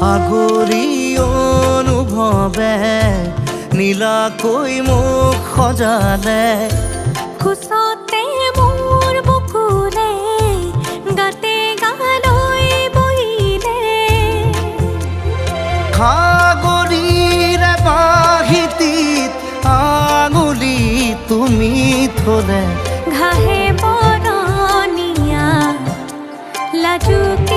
আগৰি অনুভৱে নীলাকৈ মোক সজালে কোচতে মোৰ বুকুৰে গাতে গালৈ বহিলে সাগৰীৰে বাহিতিত আঙুলি তুমি থলে ঘাহে বৰণীয়া লাজুক